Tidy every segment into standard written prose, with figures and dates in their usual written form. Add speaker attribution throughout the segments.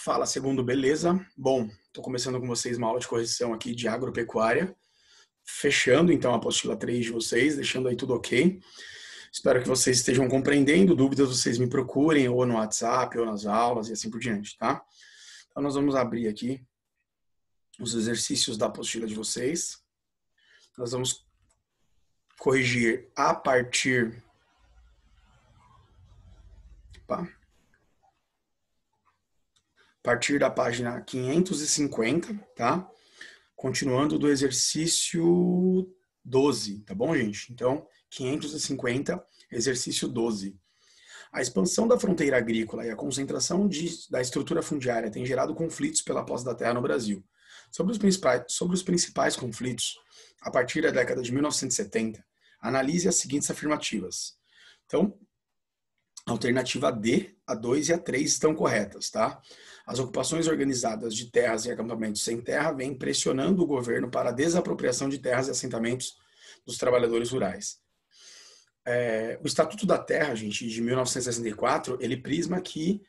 Speaker 1: Fala, segundo, beleza? Bom, estou começando com vocês uma aula de correção aqui de agropecuária, fechando então a apostila 3 de vocês, deixando aí tudo ok. Espero que vocês estejam compreendendo, dúvidas vocês me procurem ou no WhatsApp ou nas aulas e assim por diante, tá? Então nós vamos abrir aqui os exercícios da apostila de vocês. Nós vamos corrigir a partir... Opa. A partir da página 550, tá? Continuando do exercício 12, tá bom, gente? Então, 550, exercício 12. A expansão da fronteira agrícola e a concentração da estrutura fundiária tem gerado conflitos pela posse da terra no Brasil. Sobre os principais conflitos, a partir da década de 1970, analise as seguintes afirmativas. Então, a alternativa D, a 2 e a 3 estão corretas, tá? As ocupações organizadas de terras e acampamentos sem terra vêm pressionando o governo para a desapropriação de terras e assentamentos dos trabalhadores rurais. O Estatuto da Terra, gente, de 1964, ele prisma que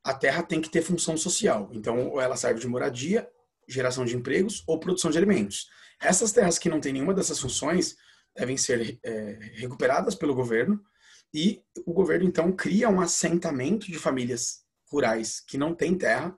Speaker 1: a terra tem que ter função social. Então, ou ela serve de moradia, geração de empregos ou produção de alimentos. Essas terras que não têm nenhuma dessas funções devem ser recuperadas pelo governo e o governo, então, cria um assentamento de famílias rurais que não têm terra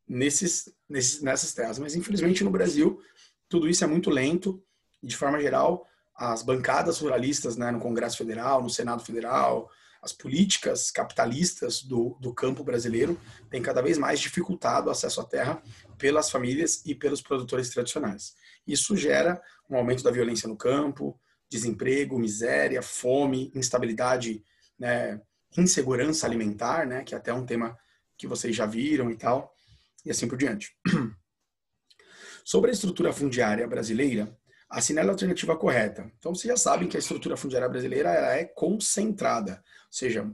Speaker 1: nessas terras. Mas, infelizmente, no Brasil, tudo isso é muito lento e, de forma geral, as bancadas ruralistas, né, no Congresso Federal, no Senado Federal, as políticas capitalistas do campo brasileiro têm cada vez mais dificultado o acesso à terra pelas famílias e pelos produtores tradicionais. Isso gera um aumento da violência no campo, desemprego, miséria, fome, instabilidade, né, insegurança alimentar, né, que é até um tema que vocês já viram e tal, e assim por diante. Sobre a estrutura fundiária brasileira, assinale a alternativa correta. Então, vocês já sabem que a estrutura fundiária brasileira ela é concentrada, ou seja,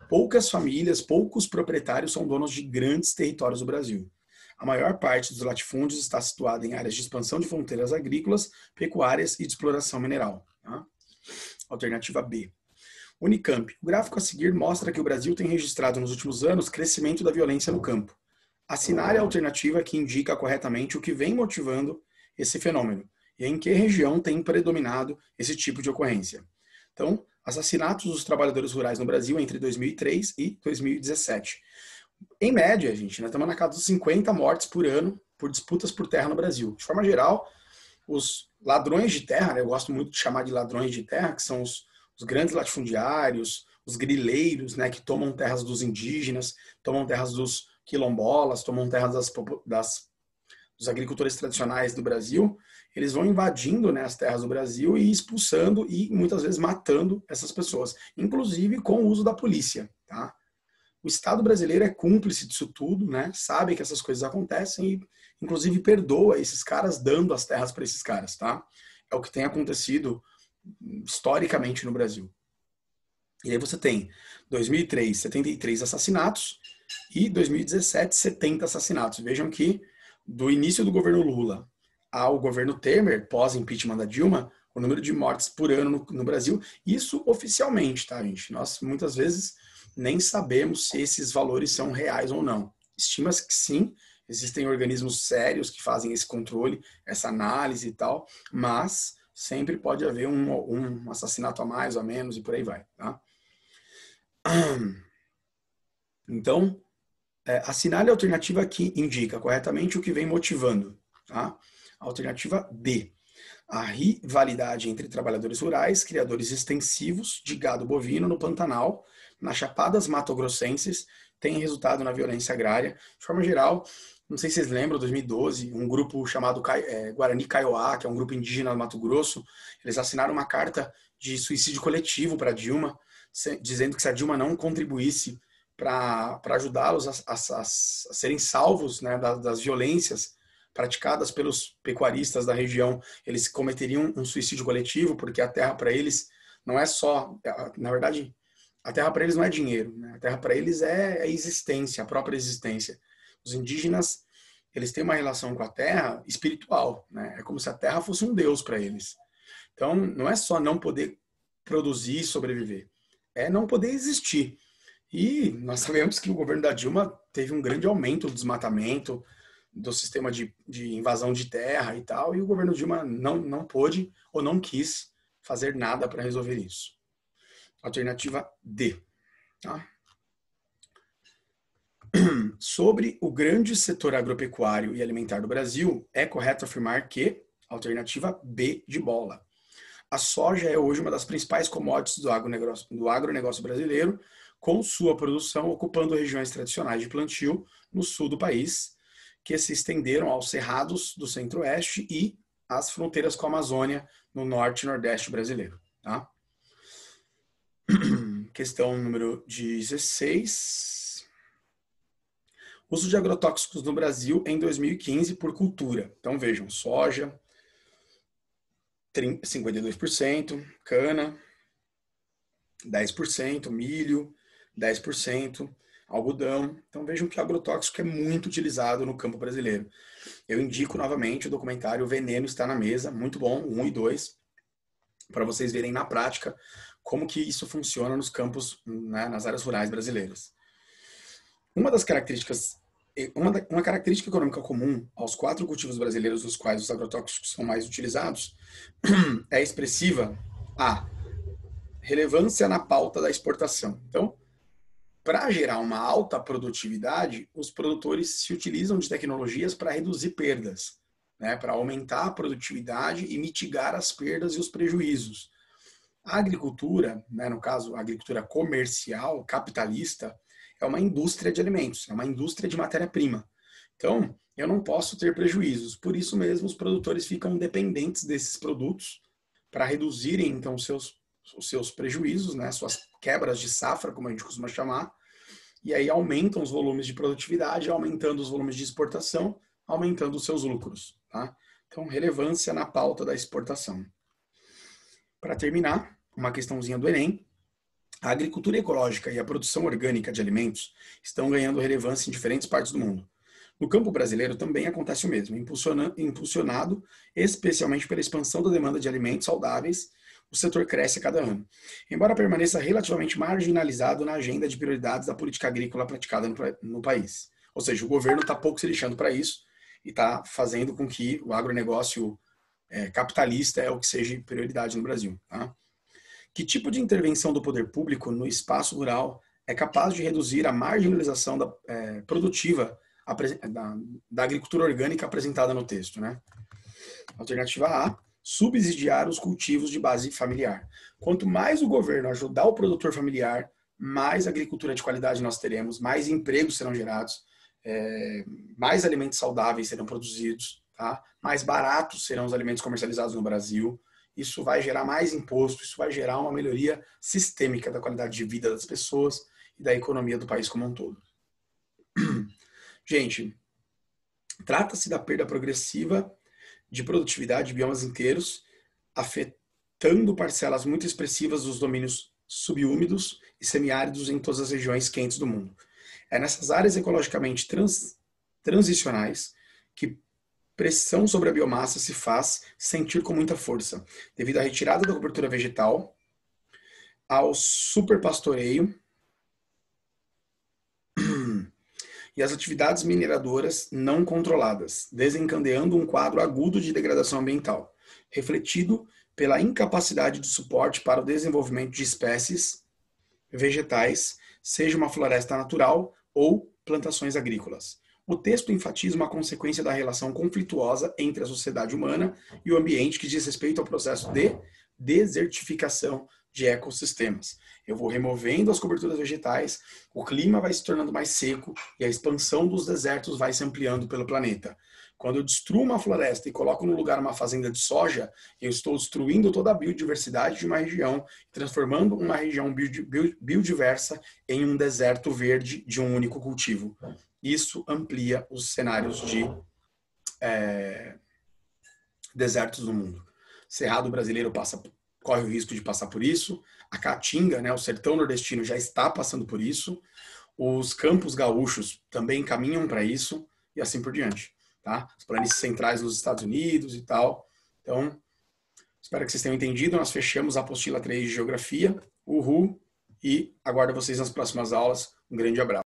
Speaker 1: poucas famílias, poucos proprietários são donos de grandes territórios do Brasil. A maior parte dos latifúndios está situada em áreas de expansão de fronteiras agrícolas, pecuárias e de exploração mineral. Tá? Alternativa B. Unicamp. O gráfico a seguir mostra que o Brasil tem registrado nos últimos anos crescimento da violência no campo. Assinale a alternativa que indica corretamente o que vem motivando esse fenômeno e em que região tem predominado esse tipo de ocorrência. Então, assassinatos dos trabalhadores rurais no Brasil entre 2003 e 2017. Em média, gente, nós estamos na casa dos 50 mortes por ano por disputas por terra no Brasil. De forma geral, os ladrões de terra, né, eu gosto muito de chamar de ladrões de terra, que são os grandes latifundiários, os grileiros, né, que tomam terras dos indígenas, tomam terras dos quilombolas, tomam terras dos agricultores tradicionais do Brasil, eles vão invadindo, né, as terras do Brasil e expulsando e muitas vezes matando essas pessoas, inclusive com o uso da polícia, tá? O Estado brasileiro é cúmplice disso tudo, né? Sabe que essas coisas acontecem e, inclusive, perdoa esses caras dando as terras para esses caras, tá? É o que tem acontecido historicamente no Brasil. E aí você tem 2003, 73 assassinatos e 2017, 70 assassinatos. Vejam que do início do governo Lula ao governo Temer, pós-impeachment da Dilma, o número de mortes por ano no Brasil, isso oficialmente, tá, gente? Nós, muitas vezes, nem sabemos se esses valores são reais ou não. Estima-se que sim, existem organismos sérios que fazem esse controle, essa análise e tal, mas sempre pode haver um assassinato a mais ou a menos e por aí vai, tá? Então, assinale a alternativa que indica corretamente o que vem motivando, tá? Alternativa D. A rivalidade entre trabalhadores rurais, criadores extensivos de gado bovino no Pantanal, nas chapadas mato-grossenses, tem resultado na violência agrária. De forma geral, não sei se vocês lembram, em 2012, um grupo chamado Guarani Kaiowá, que é um grupo indígena do Mato Grosso, eles assinaram uma carta de suicídio coletivo para Dilma, dizendo que se a Dilma não contribuísse para ajudá-los a serem salvos, né, das violências praticadas pelos pecuaristas da região, eles cometeriam um suicídio coletivo, porque a terra para eles não é só, na verdade, a terra para eles não é dinheiro, né? A terra para eles é a existência, a própria existência. Os indígenas, eles têm uma relação com a terra espiritual, né? É como se a terra fosse um deus para eles. Então, não é só não poder produzir e sobreviver, é não poder existir. E nós sabemos que o governo da Dilma teve um grande aumento do desmatamento, do sistema de invasão de terra e tal, e o governo Dilma não pôde ou não quis fazer nada para resolver isso. Alternativa D. Tá? Sobre o grande setor agropecuário e alimentar do Brasil, é correto afirmar que, alternativa B de bola, a soja é hoje uma das principais commodities do agronegócio brasileiro, com sua produção ocupando regiões tradicionais de plantio no sul do país, que se estenderam aos cerrados do centro-oeste e às fronteiras com a Amazônia no norte e nordeste brasileiro. Tá? Questão número 16. Uso de agrotóxicos no Brasil em 2015 por cultura. Então vejam, soja, 52%, cana, 10%, milho, 10%, algodão. Então vejam que o agrotóxico é muito utilizado no campo brasileiro. Eu indico novamente o documentário Veneno Está na Mesa, muito bom, 1 e 2, para vocês verem na prática como que isso funciona nos campos, né, nas áreas rurais brasileiras. Uma característica econômica comum aos 4 cultivos brasileiros nos quais os agrotóxicos são mais utilizados é expressiva a relevância na pauta da exportação. Então, para gerar uma alta produtividade, os produtores se utilizam de tecnologias para reduzir perdas, né, para aumentar a produtividade e mitigar as perdas e os prejuízos. A agricultura, né, no caso a agricultura comercial, capitalista, é uma indústria de alimentos, é uma indústria de matéria-prima. Então, eu não posso ter prejuízos. Por isso mesmo, os produtores ficam dependentes desses produtos para reduzirem, então, os seus prejuízos, né, suas quebras de safra, como a gente costuma chamar, e aí aumentam os volumes de produtividade, aumentando os volumes de exportação, aumentando os seus lucros. Tá? Então, relevância na pauta da exportação. Para terminar, uma questãozinha do Enem. A agricultura ecológica e a produção orgânica de alimentos estão ganhando relevância em diferentes partes do mundo. No campo brasileiro também acontece o mesmo, impulsionado especialmente pela expansão da demanda de alimentos saudáveis, o setor cresce a cada ano, embora permaneça relativamente marginalizado na agenda de prioridades da política agrícola praticada no país. Ou seja, o governo está pouco se lixando para isso e está fazendo com que o agronegócio capitalista é o que seja prioridade no Brasil. Tá? Que tipo de intervenção do poder público no espaço rural é capaz de reduzir a marginalização produtiva da agricultura orgânica apresentada no texto? Né? Alternativa A, subsidiar os cultivos de base familiar. Quanto mais o governo ajudar o produtor familiar, mais agricultura de qualidade nós teremos, mais empregos serão gerados, mais alimentos saudáveis serão produzidos, tá? Mais baratos serão os alimentos comercializados no Brasil. Isso vai gerar mais imposto, isso vai gerar uma melhoria sistêmica da qualidade de vida das pessoas e da economia do país como um todo. Gente, trata-se da perda progressiva de produtividade de biomas inteiros, afetando parcelas muito expressivas dos domínios subúmidos e semiáridos em todas as regiões quentes do mundo. É nessas áreas ecologicamente transicionais que pressão sobre a biomassa se faz sentir com muita força, devido à retirada da cobertura vegetal, ao superpastoreio e às atividades mineradoras não controladas, desencadeando um quadro agudo de degradação ambiental, refletido pela incapacidade de suporte para o desenvolvimento de espécies vegetais, seja uma floresta natural ou plantações agrícolas. O texto enfatiza uma consequência da relação conflituosa entre a sociedade humana e o ambiente que diz respeito ao processo de desertificação de ecossistemas. Eu vou removendo as coberturas vegetais, o clima vai se tornando mais seco e a expansão dos desertos vai se ampliando pelo planeta. Quando eu destruo uma floresta e coloco no lugar uma fazenda de soja, eu estou destruindo toda a biodiversidade de uma região, transformando uma região biodiversa em um deserto verde de um único cultivo. Isso amplia os cenários de desertos do mundo. Cerrado brasileiro corre o risco de passar por isso. A Caatinga, né, o sertão nordestino, já está passando por isso. Os campos gaúchos também caminham para isso e assim por diante. Tá? As planícies centrais nos Estados Unidos e tal. Então, espero que vocês tenham entendido. Nós fechamos a apostila 3 de Geografia. Uhul e aguardo vocês nas próximas aulas. Um grande abraço.